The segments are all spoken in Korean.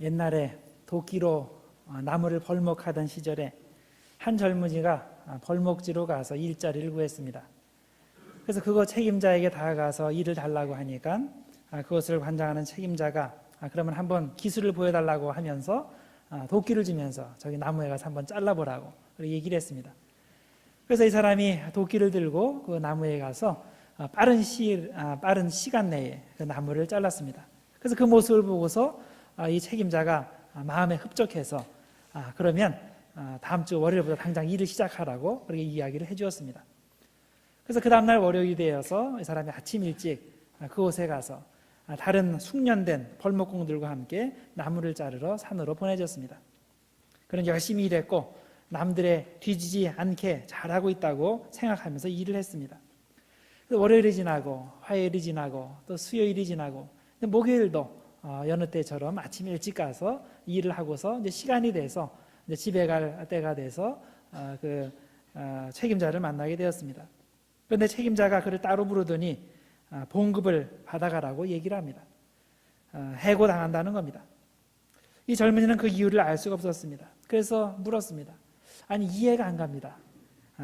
옛날에 도끼로 나무를 벌목하던 시절에 한 젊은이가 벌목지로 가서 일자리를 구했습니다. 그래서 그거 책임자에게 다가가서 일을 달라고 하니까 그것을 관장하는 책임자가 그러면 한번 기술을 보여달라고 하면서 도끼를 주면서 저기 나무에 가서 한번 잘라보라고 얘기를 했습니다. 그래서 이 사람이 도끼를 들고 그 나무에 가서 빠른 시간 내에 그 나무를 잘랐습니다. 그래서 그 모습을 보고서 이 책임자가 마음에 흡족해서 그러면 다음 주 월요일부터 당장 일을 시작하라고 그렇게 이야기를 해주었습니다. 그래서 그 다음날 월요일이 되어서 이 사람이 아침 일찍 그곳에 가서 다른 숙련된 벌목공들과 함께 나무를 자르러 산으로 보내졌습니다. 그는 열심히 일했고 남들의 뒤지지 않게 잘하고 있다고 생각하면서 일을 했습니다. 월요일이 지나고 화요일이 지나고 또 수요일이 지나고 목요일도 여느 때처럼 아침 일찍 가서 일을 하고서 이제 시간이 돼서 이제 집에 갈 때가 돼서 책임자를 만나게 되었습니다. 그런데 책임자가 그를 따로 부르더니 봉급을 받아가라고 얘기를 합니다. 해고당한다는 겁니다. 이 젊은이는 그 이유를 알 수가 없었습니다. 그래서 물었습니다. 아니 이해가 안 갑니다.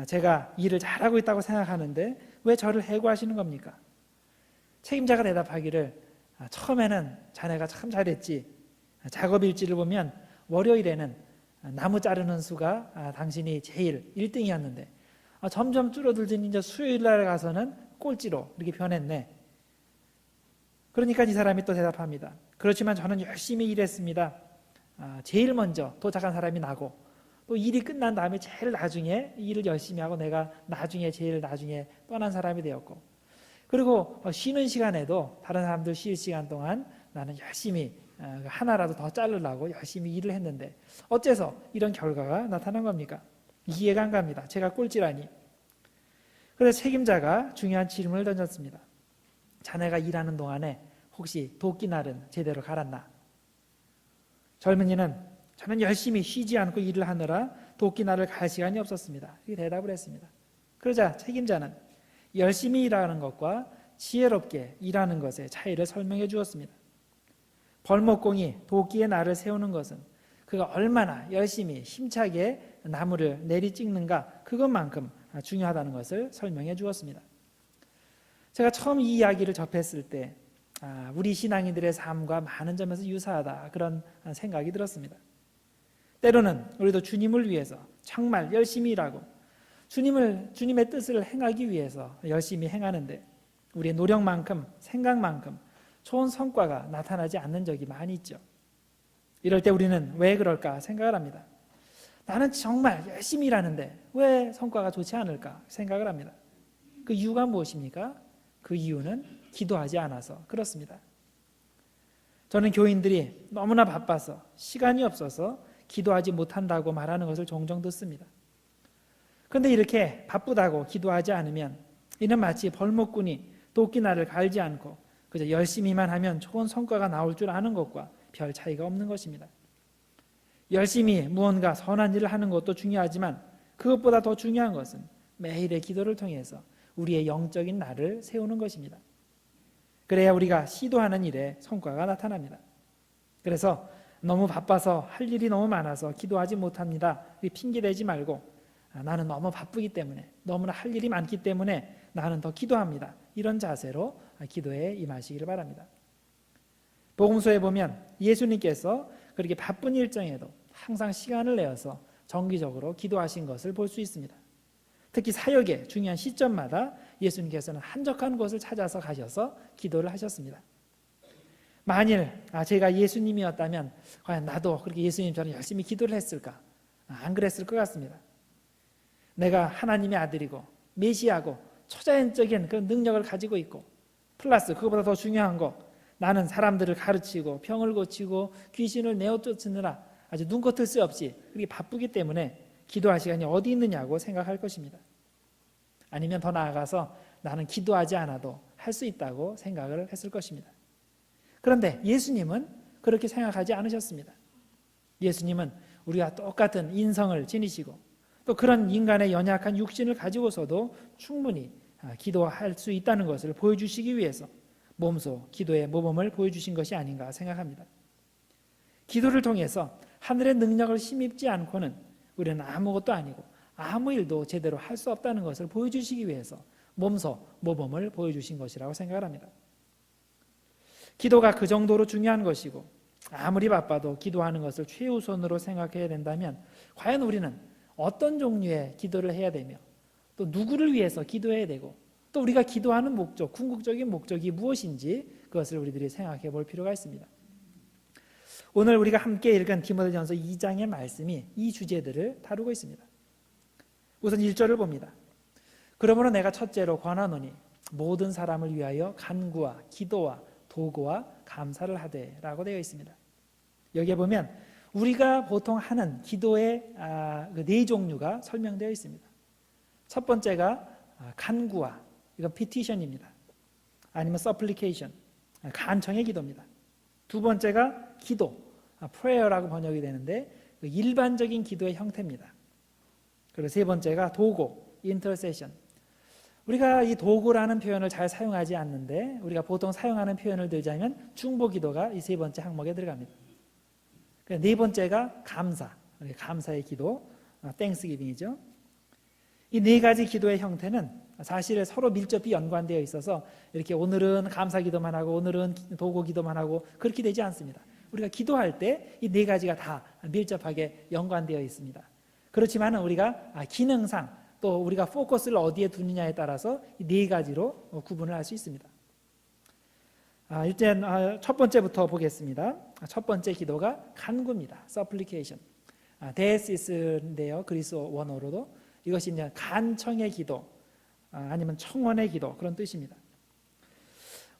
제가 일을 잘하고 있다고 생각하는데 왜 저를 해고하시는 겁니까? 책임자가 대답하기를 처음에는 자네가 참 잘했지. 작업일지를 보면 월요일에는 나무 자르는 수가 당신이 제일 1등이었는데 점점 줄어들더니 이제 수요일날 가서는 꼴찌로 이렇게 변했네. 그러니까 이 사람이 또 대답합니다. 그렇지만 저는 열심히 일했습니다. 제일 먼저 도착한 사람이 나고 또 일이 끝난 다음에 제일 나중에 일을 열심히 하고 내가 제일 나중에 떠난 사람이 되었고 그리고 쉬는 시간에도 다른 사람들 쉴 시간 동안 나는 열심히 하나라도 더 자르려고 열심히 일을 했는데 어째서 이런 결과가 나타난 겁니까? 이해가 안 갑니다. 제가 꼴찌라니. 그래서 책임자가 중요한 질문을 던졌습니다. 자네가 일하는 동안에 혹시 도끼날은 제대로 갈았나? 젊은이는 저는 열심히 쉬지 않고 일을 하느라 도끼날을 갈 시간이 없었습니다. 이렇게 대답을 했습니다. 그러자 책임자는 열심히 일하는 것과 지혜롭게 일하는 것의 차이를 설명해 주었습니다. 벌목공이 도끼의 날을 세우는 것은 그가 얼마나 열심히 힘차게 나무를 내리찍는가 그것만큼 중요하다는 것을 설명해 주었습니다. 제가 처음 이 이야기를 접했을 때 우리 신앙인들의 삶과 많은 점에서 유사하다 그런 생각이 들었습니다. 때로는 우리도 주님을 위해서 정말 열심히 일하고 주님의 뜻을 행하기 위해서 열심히 행하는데 우리의 노력만큼 생각만큼 좋은 성과가 나타나지 않는 적이 많이 있죠. 이럴 때 우리는 왜 그럴까 생각을 합니다. 나는 정말 열심히 일하는데 왜 성과가 좋지 않을까 생각을 합니다. 그 이유가 무엇입니까? 그 이유는 기도하지 않아서 그렇습니다. 저는 교인들이 너무나 바빠서 시간이 없어서 기도하지 못한다고 말하는 것을 종종 듣습니다. 그런데 이렇게 바쁘다고 기도하지 않으면 이는 마치 벌목꾼이 도끼날을 갈지 않고 그저 열심히만 하면 좋은 성과가 나올 줄 아는 것과 별 차이가 없는 것입니다. 열심히 무언가 선한 일을 하는 것도 중요하지만 그것보다 더 중요한 것은 매일의 기도를 통해서 우리의 영적인 날을 세우는 것입니다. 그래야 우리가 시도하는 일에 성과가 나타납니다. 그래서 너무 바빠서 할 일이 너무 많아서 기도하지 못합니다. 핑계대지 말고 나는 너무 바쁘기 때문에 너무나 할 일이 많기 때문에 나는 더 기도합니다. 이런 자세로 기도에 임하시기를 바랍니다. 복음서에 보면 예수님께서 그렇게 바쁜 일정에도 항상 시간을 내어서 정기적으로 기도하신 것을 볼 수 있습니다. 특히 사역의 중요한 시점마다 예수님께서는 한적한 곳을 찾아서 가셔서 기도를 하셨습니다. 만일 제가 예수님이었다면 과연 나도 그렇게 예수님처럼 열심히 기도를 했을까? 안 그랬을 것 같습니다. 내가 하나님의 아들이고 메시아고 초자연적인 그런 능력을 가지고 있고 플러스 그것보다 더 중요한 거 나는 사람들을 가르치고 병을 고치고 귀신을 내어쫓느라 아주 눈코 뜰 새 없이 그렇게 바쁘기 때문에 기도할 시간이 어디 있느냐고 생각할 것입니다. 아니면 더 나아가서 나는 기도하지 않아도 할 수 있다고 생각을 했을 것입니다. 그런데 예수님은 그렇게 생각하지 않으셨습니다. 예수님은 우리와 똑같은 인성을 지니시고 또 그런 인간의 연약한 육신을 가지고서도 충분히 기도할 수 있다는 것을 보여주시기 위해서 몸소 기도의 모범을 보여주신 것이 아닌가 생각합니다. 기도를 통해서 하늘의 능력을 힘입지 않고는 우리는 아무것도 아니고 아무 일도 제대로 할 수 없다는 것을 보여주시기 위해서 몸소 모범을 보여주신 것이라고 생각을 합니다. 기도가 그 정도로 중요한 것이고 아무리 바빠도 기도하는 것을 최우선으로 생각해야 된다면 과연 우리는 어떤 종류의 기도를 해야 되며 또 누구를 위해서 기도해야 되고 또 우리가 기도하는 목적, 궁극적인 목적이 무엇인지 그것을 우리들이 생각해 볼 필요가 있습니다. 오늘 우리가 함께 읽은 디모데전서 2장의 말씀이 이 주제들을 다루고 있습니다. 우선 1절을 봅니다. 그러므로 내가 첫째로 권하노니 모든 사람을 위하여 간구와 기도와 도구와 감사를 하되 라고 되어 있습니다. 여기에 보면 우리가 보통 하는 기도의 네 종류가 설명되어 있습니다. 첫 번째가 간구와, 이건 petition입니다. 아니면 supplication, 간청의 기도입니다. 두 번째가 기도, prayer라고 번역이 되는데 일반적인 기도의 형태입니다. 그리고 세 번째가 도구, intercession. 우리가 이 도구라는 표현을 잘 사용하지 않는데 우리가 보통 사용하는 표현을 들자면 중보기도가 이 세 번째 항목에 들어갑니다. 네 번째가 감사, 감사의 기도, 땡스기빙이죠. 이 네 가지 기도의 형태는 사실 서로 밀접히 연관되어 있어서 이렇게 오늘은 감사 기도만 하고 오늘은 도구 기도만 하고 그렇게 되지 않습니다. 우리가 기도할 때 이 네 가지가 다 밀접하게 연관되어 있습니다. 그렇지만 우리가 기능상 또 우리가 포커스를 어디에 두느냐에 따라서 이 네 가지로 구분을 할 수 있습니다. 일단 첫 번째부터 보겠습니다. 첫 번째 기도가 간구입니다. supplication. 데시스인데요. 그리스 원어로도 이것이 이제 간청의 기도 아니면 청원의 기도 그런 뜻입니다.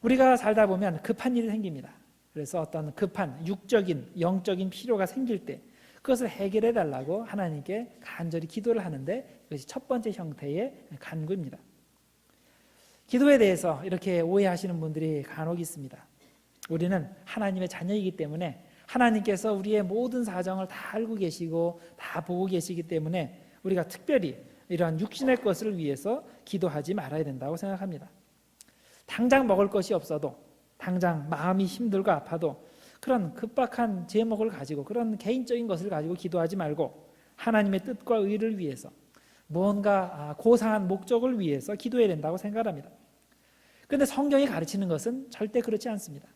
우리가 살다 보면 급한 일이 생깁니다. 그래서 어떤 급한 육적인 영적인 필요가 생길 때 그것을 해결해 달라고 하나님께 간절히 기도를 하는데 이것이 첫 번째 형태의 간구입니다. 기도에 대해서 이렇게 오해하시는 분들이 간혹 있습니다. 우리는 하나님의 자녀이기 때문에 하나님께서 우리의 모든 사정을 다 알고 계시고 다 보고 계시기 때문에 우리가 특별히 이러한 육신의 것을 위해서 기도하지 말아야 된다고 생각합니다. 당장 먹을 것이 없어도 당장 마음이 힘들고 아파도 그런 급박한 제목을 가지고 그런 개인적인 것을 가지고 기도하지 말고 하나님의 뜻과 의를 위해서 뭔가 고상한 목적을 위해서 기도해야 된다고 생각합니다. 그런데 성경이 가르치는 것은 절대 그렇지 않습니다.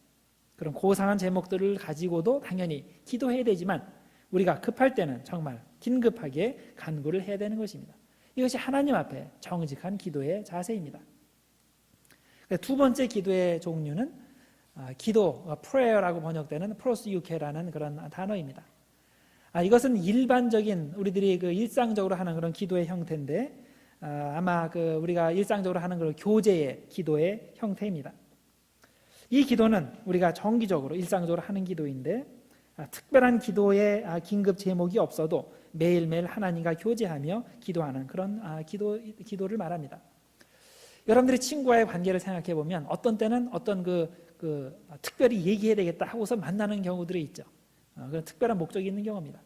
그런 고상한 제목들을 가지고도 당연히 기도해야 되지만 우리가 급할 때는 정말 긴급하게 간구를 해야 되는 것입니다. 이것이 하나님 앞에 정직한 기도의 자세입니다. 두 번째 기도의 종류는 기도, prayer라고 번역되는 프로스유케라는 그런 단어입니다. 이것은 일반적인 우리들이 일상적으로 하는 그런 기도의 형태인데 아마 우리가 일상적으로 하는 그런 교제의 기도의 형태입니다. 이 기도는 우리가 정기적으로 일상적으로 하는 기도인데 특별한 기도의 긴급 제목이 없어도 매일매일 하나님과 교제하며 기도하는 그런 기도를 말합니다. 여러분들이 친구와의 관계를 생각해 보면 어떤 때는 어떤 특별히 얘기해야 되겠다 하고서 만나는 경우들이 있죠. 그런 특별한 목적이 있는 경우입니다.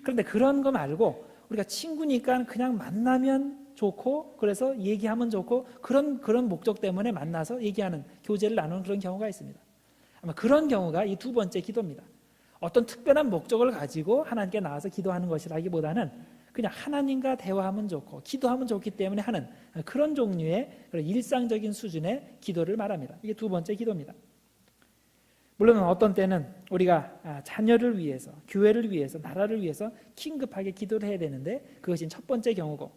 그런데 그런 거 말고 우리가 친구니까 그냥 만나면 좋고 그래서 얘기하면 좋고 그런 목적 때문에 만나서 얘기하는 교제를 나누는 그런 경우가 있습니다. 아마 그런 경우가 이 두 번째 기도입니다. 어떤 특별한 목적을 가지고 하나님께 나와서 기도하는 것이라기보다는 그냥 하나님과 대화하면 좋고 기도하면 좋기 때문에 하는 그런 종류의 그런 일상적인 수준의 기도를 말합니다. 이게 두 번째 기도입니다. 물론 어떤 때는 우리가 자녀를 위해서, 교회를 위해서, 나라를 위해서 긴급하게 기도를 해야 되는데 그것이 첫 번째 경우고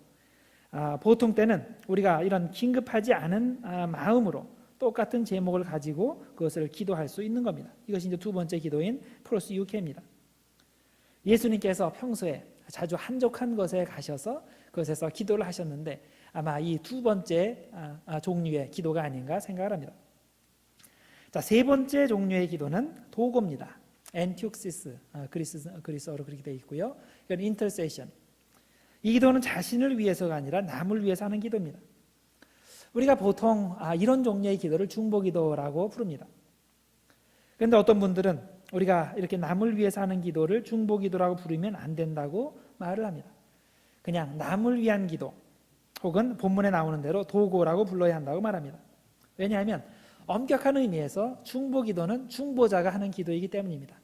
보통 때는 우리가 이런 긴급하지 않은 마음으로 똑같은 제목을 가지고 그것을 기도할 수 있는 겁니다. 이것이 이제 두 번째 기도인 프로스유케입니다. 예수님께서 평소에 자주 한적한 곳에 가셔서 그것에서 기도를 하셨는데 아마 이 두 번째 종류의 기도가 아닌가 생각을 합니다. 자, 세 번째 종류의 기도는 도구입니다. 엔티옥시스, 그리스어로 그렇게 되어 있고요. 이건 인터세션. 이 기도는 자신을 위해서가 아니라 남을 위해서 하는 기도입니다. 우리가 보통 이런 종류의 기도를 중보기도라고 부릅니다. 그런데 어떤 분들은 우리가 이렇게 남을 위해서 하는 기도를 중보기도라고 부르면 안 된다고 말을 합니다. 그냥 남을 위한 기도 혹은 본문에 나오는 대로 도구라고 불러야 한다고 말합니다. 왜냐하면 엄격한 의미에서 중보기도는 중보자가 하는 기도이기 때문입니다.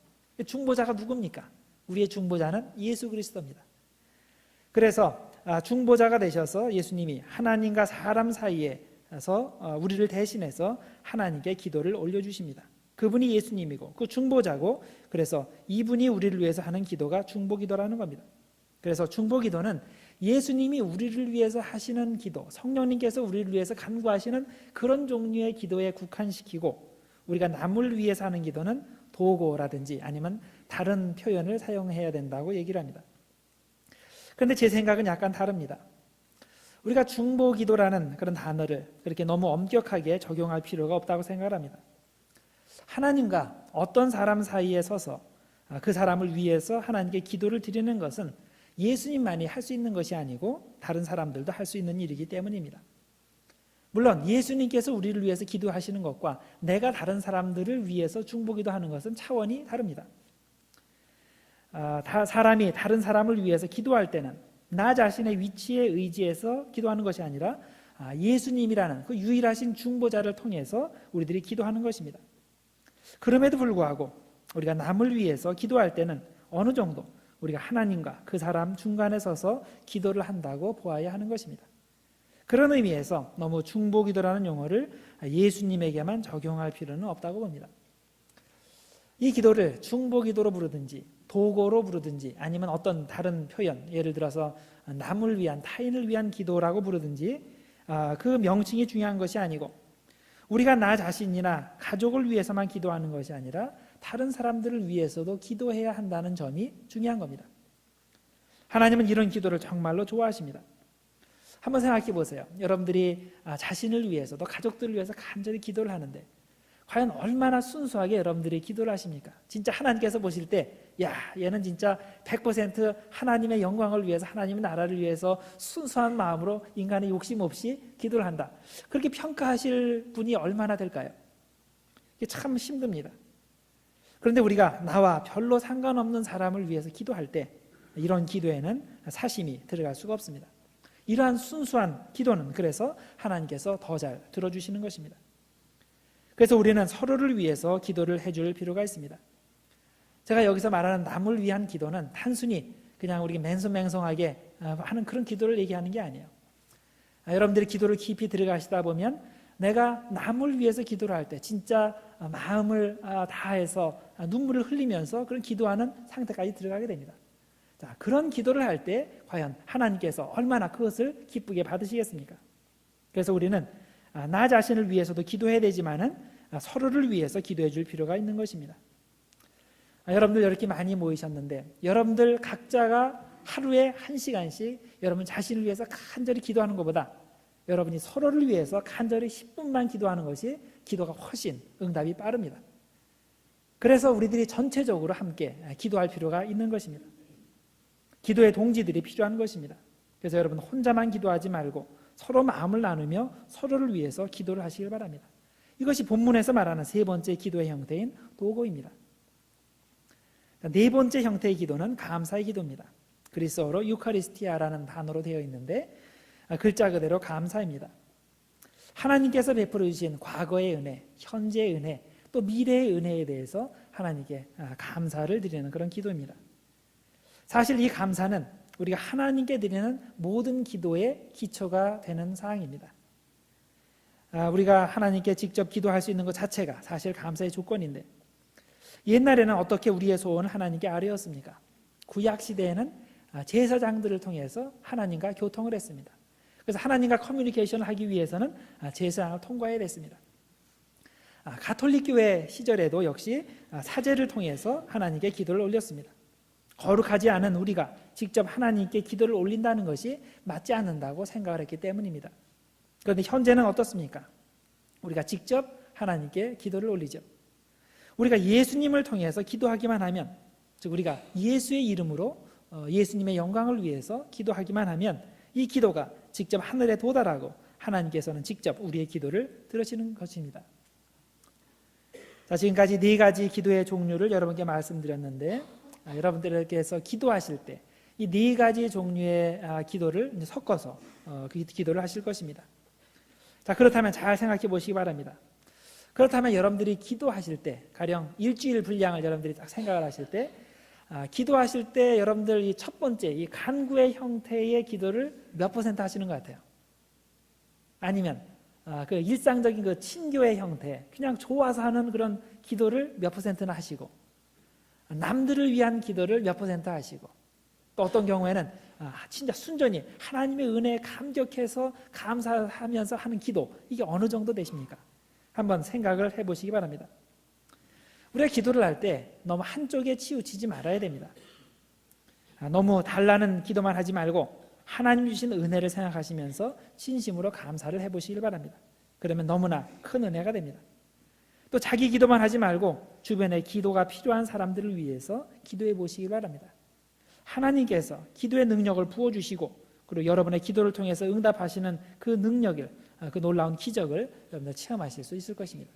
중보자가 누굽니까? 우리의 중보자는 예수 그리스도입니다. 그래서 중보자가 되셔서 예수님이 하나님과 사람 사이에서 우리를 대신해서 하나님께 기도를 올려주십니다. 그분이 예수님이고 그 중보자고, 그래서 이분이 우리를 위해서 하는 기도가 중보기도라는 겁니다. 그래서 중보기도는 예수님이 우리를 위해서 하시는 기도, 성령님께서 우리를 위해서 간구하시는 그런 종류의 기도에 국한시키고, 우리가 남을 위해서 하는 기도는 도고라든지 아니면 다른 표현을 사용해야 된다고 얘기를 합니다. 그런데 제 생각은 약간 다릅니다. 우리가 중보기도라는 그런 단어를 그렇게 너무 엄격하게 적용할 필요가 없다고 생각을 합니다. 하나님과 어떤 사람 사이에 서서 그 사람을 위해서 하나님께 기도를 드리는 것은 예수님만이 할 수 있는 것이 아니고 다른 사람들도 할 수 있는 일이기 때문입니다. 물론 예수님께서 우리를 위해서 기도하시는 것과 내가 다른 사람들을 위해서 중보기도하는 것은 차원이 다릅니다. 사람이 다른 사람을 위해서 기도할 때는 나 자신의 위치에 의지해서 기도하는 것이 아니라 예수님이라는 그 유일하신 중보자를 통해서 우리들이 기도하는 것입니다. 그럼에도 불구하고 우리가 남을 위해서 기도할 때는 어느 정도 우리가 하나님과 그 사람 중간에 서서 기도를 한다고 보아야 하는 것입니다. 그런 의미에서 너무 중보기도라는 용어를 예수님에게만 적용할 필요는 없다고 봅니다. 이 기도를 중보기도로 부르든지 도고로 부르든지 아니면 어떤 다른 표현, 예를 들어서 남을 위한, 타인을 위한 기도라고 부르든지 그 명칭이 중요한 것이 아니고, 우리가 나 자신이나 가족을 위해서만 기도하는 것이 아니라 다른 사람들을 위해서도 기도해야 한다는 점이 중요한 겁니다. 하나님은 이런 기도를 정말로 좋아하십니다. 한번 생각해 보세요. 여러분들이 자신을 위해서 또 가족들을 위해서 간절히 기도를 하는데 과연 얼마나 순수하게 여러분들이 기도를 하십니까? 진짜 하나님께서 보실 때 얘는 진짜 100% 하나님의 영광을 위해서, 하나님의 나라를 위해서 순수한 마음으로 인간의 욕심 없이 기도를 한다. 그렇게 평가하실 분이 얼마나 될까요? 이게 참 힘듭니다. 그런데 우리가 나와 별로 상관없는 사람을 위해서 기도할 때 이런 기도에는 사심이 들어갈 수가 없습니다. 이러한 순수한 기도는 그래서 하나님께서 더 잘 들어주시는 것입니다. 그래서 우리는 서로를 위해서 기도를 해줄 필요가 있습니다. 제가 여기서 말하는 남을 위한 기도는 단순히 그냥 우리가 맨손맹성하게 하는 그런 기도를 얘기하는 게 아니에요. 여러분들이 기도를 깊이 들어가시다 보면 내가 남을 위해서 기도를 할 때 진짜 마음을 다해서 눈물을 흘리면서 그런 기도하는 상태까지 들어가게 됩니다. 자, 그런 기도를 할 때 과연 하나님께서 얼마나 그것을 기쁘게 받으시겠습니까? 그래서 우리는 나 자신을 위해서도 기도해야 되지만은 서로를 위해서 기도해 줄 필요가 있는 것입니다. 여러분들 이렇게 많이 모이셨는데 여러분들 각자가 하루에 1시간씩 여러분 자신을 위해서 간절히 기도하는 것보다 여러분이 서로를 위해서 간절히 10분만 기도하는 것이 기도가 훨씬 응답이 빠릅니다. 그래서 우리들이 전체적으로 함께 기도할 필요가 있는 것입니다. 기도의 동지들이 필요한 것입니다. 그래서 여러분 혼자만 기도하지 말고 서로 마음을 나누며 서로를 위해서 기도를 하시길 바랍니다. 이것이 본문에서 말하는 세 번째 기도의 형태인 도고입니다. 네 번째 형태의 기도는 감사의 기도입니다. 그리스어로 유카리스티아라는 단어로 되어 있는데 글자 그대로 감사입니다. 하나님께서 베풀어 주신 과거의 은혜, 현재의 은혜, 또 미래의 은혜에 대해서 하나님께 감사를 드리는 그런 기도입니다. 사실 이 감사는 우리가 하나님께 드리는 모든 기도의 기초가 되는 사항입니다. 우리가 하나님께 직접 기도할 수 있는 것 자체가 사실 감사의 조건인데, 옛날에는 어떻게 우리의 소원을 하나님께 아뢰었습니까? 구약 시대에는 제사장들을 통해서 하나님과 교통을 했습니다. 그래서 하나님과 커뮤니케이션을 하기 위해서는 제사장을 통과해야 됐습니다. 가톨릭 교회 시절에도 역시 사제를 통해서 하나님께 기도를 올렸습니다. 거룩하지 않은 우리가 직접 하나님께 기도를 올린다는 것이 맞지 않는다고 생각을 했기 때문입니다. 그런데 현재는 어떻습니까? 우리가 직접 하나님께 기도를 올리죠. 우리가 예수님을 통해서 기도하기만 하면, 즉 우리가 예수의 이름으로 예수님의 영광을 위해서 기도하기만 하면 이 기도가 직접 하늘에 도달하고 하나님께서는 직접 우리의 기도를 들으시는 것입니다. 자, 지금까지 네 가지 기도의 종류를 여러분께 말씀드렸는데, 여러분들께서 기도하실 때 이 네 가지 종류의 기도를 섞어서 그 기도를 하실 것입니다. 자, 그렇다면 잘 생각해 보시기 바랍니다. 그렇다면 여러분들이 기도하실 때, 가령 일주일 분량을 여러분들이 딱 생각을 하실 때, 기도하실 때 여러분들 이 첫 번째 이 간구의 형태의 기도를 몇 퍼센트 하시는 것 같아요? 아니면 그 일상적인 그 친교의 형태, 그냥 좋아서 하는 그런 기도를 몇 퍼센트나 하시고, 남들을 위한 기도를 몇 퍼센트 하시고, 또 어떤 경우에는 진짜 순전히 하나님의 은혜에 감격해서 감사하면서 하는 기도, 이게 어느 정도 되십니까? 한번 생각을 해보시기 바랍니다. 우리가 기도를 할 때 너무 한쪽에 치우치지 말아야 됩니다. 너무 달라는 기도만 하지 말고 하나님 주신 은혜를 생각하시면서 진심으로 감사를 해보시길 바랍니다. 그러면 너무나 큰 은혜가 됩니다. 또 자기 기도만 하지 말고 주변에 기도가 필요한 사람들을 위해서 기도해 보시기 바랍니다. 하나님께서 기도의 능력을 부어주시고, 그리고 여러분의 기도를 통해서 응답하시는 그 능력을, 그 놀라운 기적을 여러분들 체험하실 수 있을 것입니다.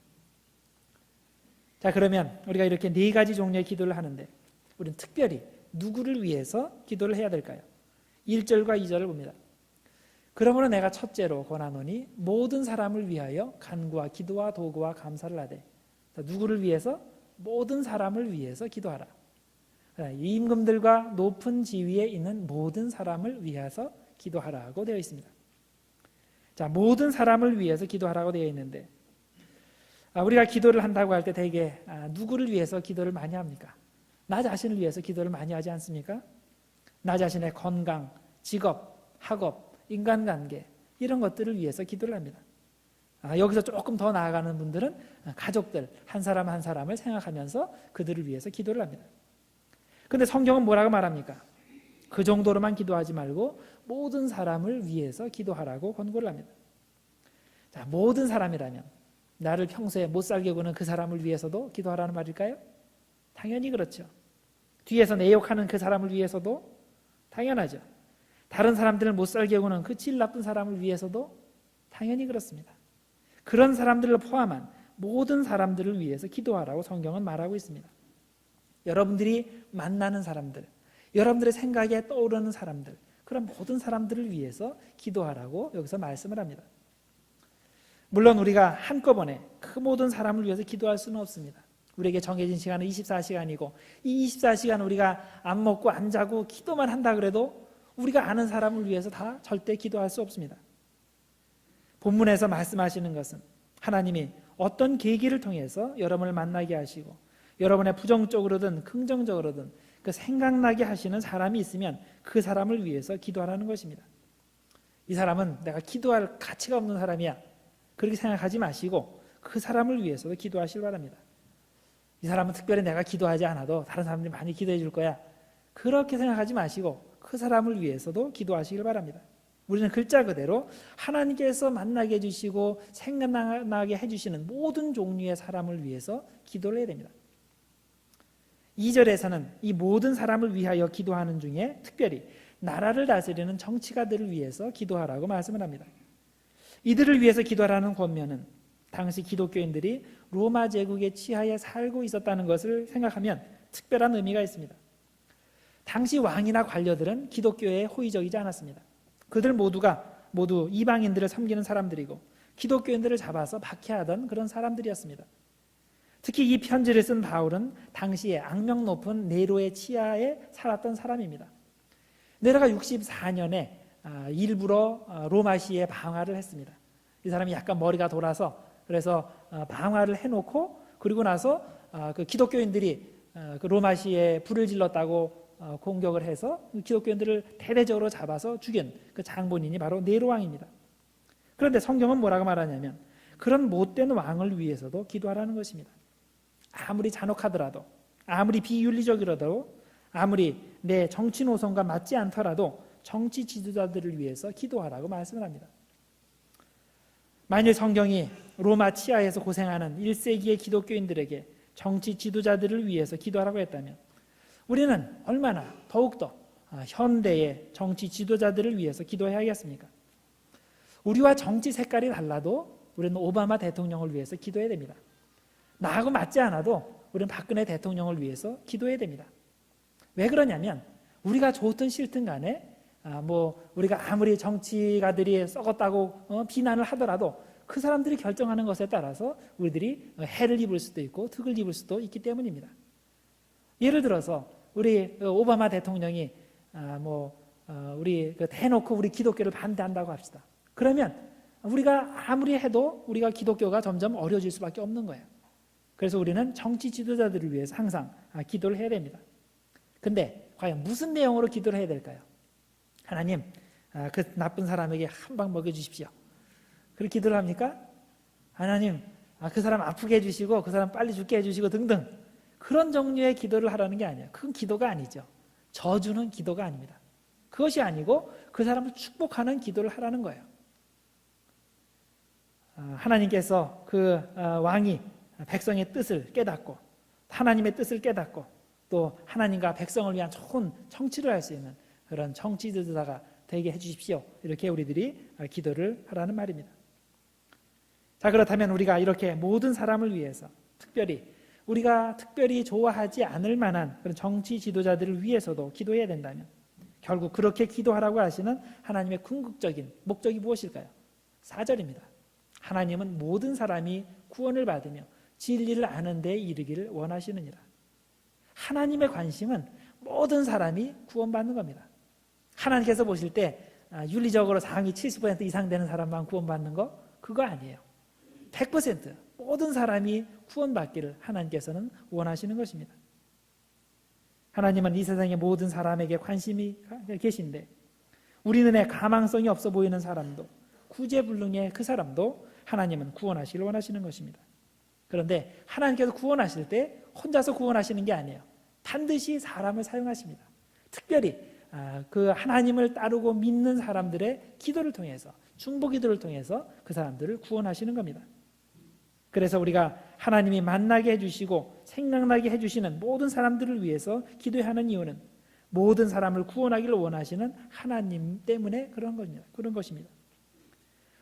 자, 그러면 우리가 이렇게 4가지 종류의 기도를 하는데 우리는 특별히 누구를 위해서 기도를 해야 될까요? 1절과 2절을 봅니다. 그러므로 내가 첫째로 권하노니 모든 사람을 위하여 간구와 기도와 도구와 감사를 하되. 누구를 위해서? 모든 사람을 위해서 기도하라. 임금들과 높은 지위에 있는 모든 사람을 위해서 기도하라고 되어 있습니다. 자, 모든 사람을 위해서 기도하라고 되어 있는데, 우리가 기도를 한다고 할 때 대개 누구를 위해서 기도를 많이 합니까? 나 자신을 위해서 기도를 많이 하지 않습니까? 나 자신의 건강, 직업, 학업, 인간관계, 이런 것들을 위해서 기도를 합니다. 여기서 조금 더 나아가는 분들은 가족들 한 사람 한 사람을 생각하면서 그들을 위해서 기도를 합니다. 근데 성경은 뭐라고 말합니까? 그 정도로만 기도하지 말고 모든 사람을 위해서 기도하라고 권고를 합니다. 자, 모든 사람이라면 나를 평소에 못 살게 구는 그 사람을 위해서도 기도하라는 말일까요? 당연히 그렇죠. 뒤에서 내 욕하는 그 사람을 위해서도 당연하죠. 다른 사람들을 못 살게 구는 그 질 나쁜 사람을 위해서도 당연히 그렇습니다. 그런 사람들을 포함한 모든 사람들을 위해서 기도하라고 성경은 말하고 있습니다. 여러분들이 만나는 사람들, 여러분들의 생각에 떠오르는 사람들, 그런 모든 사람들을 위해서 기도하라고 여기서 말씀을 합니다. 물론 우리가 한꺼번에 그 모든 사람을 위해서 기도할 수는 없습니다. 우리에게 정해진 시간은 24시간이고 이 24시간 우리가 안 먹고 안 자고 기도만 한다 그래도 우리가 아는 사람을 위해서 다 절대 기도할 수 없습니다. 본문에서 말씀하시는 것은 하나님이 어떤 계기를 통해서 여러분을 만나게 하시고 여러분의 부정적으로든 긍정적으로든 그 생각나게 하시는 사람이 있으면 그 사람을 위해서 기도하라는 것입니다. 이 사람은 내가 기도할 가치가 없는 사람이야, 그렇게 생각하지 마시고 그 사람을 위해서도 기도하시기 바랍니다. 이 사람은 특별히 내가 기도하지 않아도 다른 사람들이 많이 기도해 줄 거야, 그렇게 생각하지 마시고 그 사람을 위해서도 기도하시길 바랍니다. 우리는 글자 그대로 하나님께서 만나게 해주시고 생각나게 해주시는 모든 종류의 사람을 위해서 기도를 해야 됩니다. 2절에서는 이 모든 사람을 위하여 기도하는 중에 특별히 나라를 다스리는 정치가들을 위해서 기도하라고 말씀을 합니다. 이들을 위해서 기도하라는 권면은 당시 기독교인들이 로마 제국의 치하에 살고 있었다는 것을 생각하면 특별한 의미가 있습니다. 당시 왕이나 관료들은 기독교에 호의적이지 않았습니다. 그들 모두 이방인들을 섬기는 사람들이고 기독교인들을 잡아서 박해하던 그런 사람들이었습니다. 특히 이 편지를 쓴 바울은 당시에 악명 높은 네로의 치하에 살았던 사람입니다. 네로가 64년에 일부러 로마시에 방화를 했습니다. 이 사람이 약간 머리가 돌아서 그래서 방화를 해놓고 그리고 나서 그 기독교인들이 그 로마시에 불을 질렀다고 공격을 해서 기독교인들을 대대적으로 잡아서 죽인 그 장본인이 바로 네로 왕입니다. 그런데 성경은 뭐라고 말하냐면 그런 못된 왕을 위해서도 기도하라는 것입니다. 아무리 잔혹하더라도, 아무리 비윤리적이라도, 아무리 내 정치 노선과 맞지 않더라도 정치 지도자들을 위해서 기도하라고 말씀을 합니다. 만일 성경이 로마 치하에서 고생하는 1세기의 기독교인들에게 정치 지도자들을 위해서 기도하라고 했다면 우리는 얼마나 더욱더 현대의 정치 지도자들을 위해서 기도해야겠습니까? 우리와 정치 색깔이 달라도 우리는 오바마 대통령을 위해서 기도해야 됩니다. 나하고 맞지 않아도 우리는 박근혜 대통령을 위해서 기도해야 됩니다. 왜 그러냐면 우리가 좋든 싫든 간에 우리가 아무리 정치가들이 썩었다고 비난을 하더라도 그 사람들이 결정하는 것에 따라서 우리들이 해를 입을 수도 있고 득을 입을 수도 있기 때문입니다. 예를 들어서 우리 오바마 대통령이 우리 대놓고 우리 기독교를 반대한다고 합시다. 그러면 우리가 아무리 해도 우리가 기독교가 점점 어려워질 수밖에 없는 거예요. 그래서 우리는 정치 지도자들을 위해서 항상 기도를 해야 됩니다. 근데 과연 무슨 내용으로 기도를 해야 될까요? 하나님, 그 나쁜 사람에게 한 방 먹여주십시오. 그렇게 기도를 합니까? 하나님, 그 사람 아프게 해주시고 그 사람 빨리 죽게 해주시고 등등, 그런 종류의 기도를 하라는 게 아니에요. 그건 기도가 아니죠. 저주는 기도가 아닙니다. 그것이 아니고 그 사람을 축복하는 기도를 하라는 거예요. 하나님께서 그 왕이 백성의 뜻을 깨닫고 하나님의 뜻을 깨닫고 또 하나님과 백성을 위한 좋은 정치를 할 수 있는 그런 정치 지도자가 되게 해주십시오. 이렇게 우리들이 기도를 하라는 말입니다. 자, 그렇다면 우리가 이렇게 모든 사람을 위해서 우리가 특별히 좋아하지 않을 만한 그런 정치 지도자들을 위해서도 기도해야 된다면 결국 그렇게 기도하라고 하시는 하나님의 궁극적인 목적이 무엇일까요? 4절입니다. 하나님은 모든 사람이 구원을 받으며 진리를 아는 데 이르기를 원하시느니라. 하나님의 관심은 모든 사람이 구원받는 겁니다. 하나님께서 보실 때 윤리적으로 상위 70% 이상 되는 사람만 구원받는 거 그거 아니에요. 100% 모든 사람이 구원받기를 하나님께서는 원하시는 것입니다. 하나님은 이 세상의 모든 사람에게 관심이 계신데 우리 눈에 가망성이 없어 보이는 사람도 구제불능의 그 사람도 하나님은 구원하시길 원하시는 것입니다. 그런데 하나님께서 구원하실 때 혼자서 구원하시는 게 아니에요. 반드시 사람을 사용하십니다. 특별히 그 하나님을 따르고 믿는 사람들의 기도를 통해서 중보기도를 통해서 그 사람들을 구원하시는 겁니다. 그래서 우리가 하나님이 만나게 해주시고 생각나게 해주시는 모든 사람들을 위해서 기도해야 하는 이유는 모든 사람을 구원하기를 원하시는 하나님 때문에 그런 것입니다.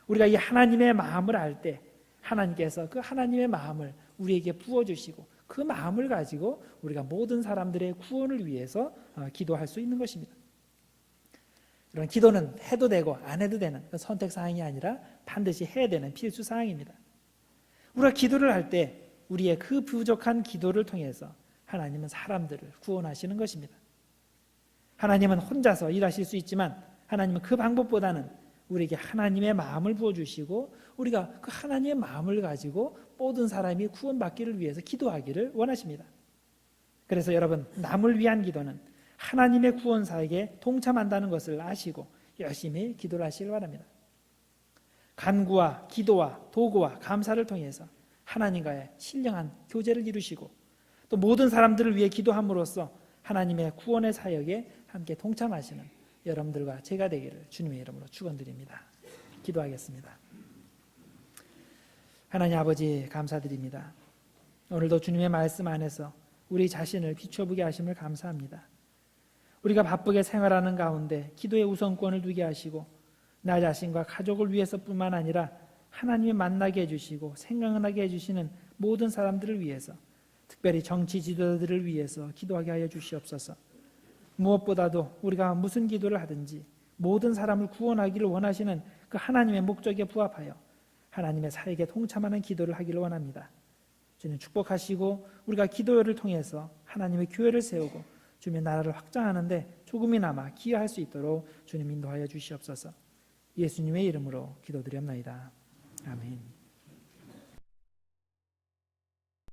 우리가 이 하나님의 마음을 알 때 하나님께서 그 하나님의 마음을 우리에게 부어주시고 그 마음을 가지고 우리가 모든 사람들의 구원을 위해서 기도할 수 있는 것입니다. 이런 기도는 해도 되고 안 해도 되는 선택사항이 아니라 반드시 해야 되는 필수사항입니다. 우리가 기도를 할 때 우리의 그 부족한 기도를 통해서 하나님은 사람들을 구원하시는 것입니다. 하나님은 혼자서 일하실 수 있지만 하나님은 그 방법보다는 우리에게 하나님의 마음을 부어주시고 우리가 그 하나님의 마음을 가지고 모든 사람이 구원받기를 위해서 기도하기를 원하십니다. 그래서 여러분, 남을 위한 기도는 하나님의 구원사에게 동참한다는 것을 아시고 열심히 기도를 하시길 바랍니다. 간구와 기도와 도구와 감사를 통해서 하나님과의 신령한 교제를 이루시고 또 모든 사람들을 위해 기도함으로써 하나님의 구원의 사역에 함께 동참하시는 여러분들과 제가 되기를 주님의 이름으로 축원드립니다. 기도하겠습니다. 하나님 아버지, 감사드립니다. 오늘도 주님의 말씀 안에서 우리 자신을 비춰보게 하심을 감사합니다. 우리가 바쁘게 생활하는 가운데 기도의 우선권을 두게 하시고 나 자신과 가족을 위해서뿐만 아니라 하나님이 만나게 해주시고 생각나게 해주시는 모든 사람들을 위해서 특별히 정치 지도자들을 위해서 기도하게 하여 주시옵소서. 무엇보다도 우리가 무슨 기도를 하든지 모든 사람을 구원하기를 원하시는 그 하나님의 목적에 부합하여 하나님의 사역에 동참하는 기도를 하기를 원합니다. 주님 축복하시고 우리가 기도를 통해서 하나님의 교회를 세우고 주님의 나라를 확장하는데 조금이나마 기여할 수 있도록 주님 인도하여 주시옵소서. 예수님의 이름으로 기도드렸나이다. 아멘.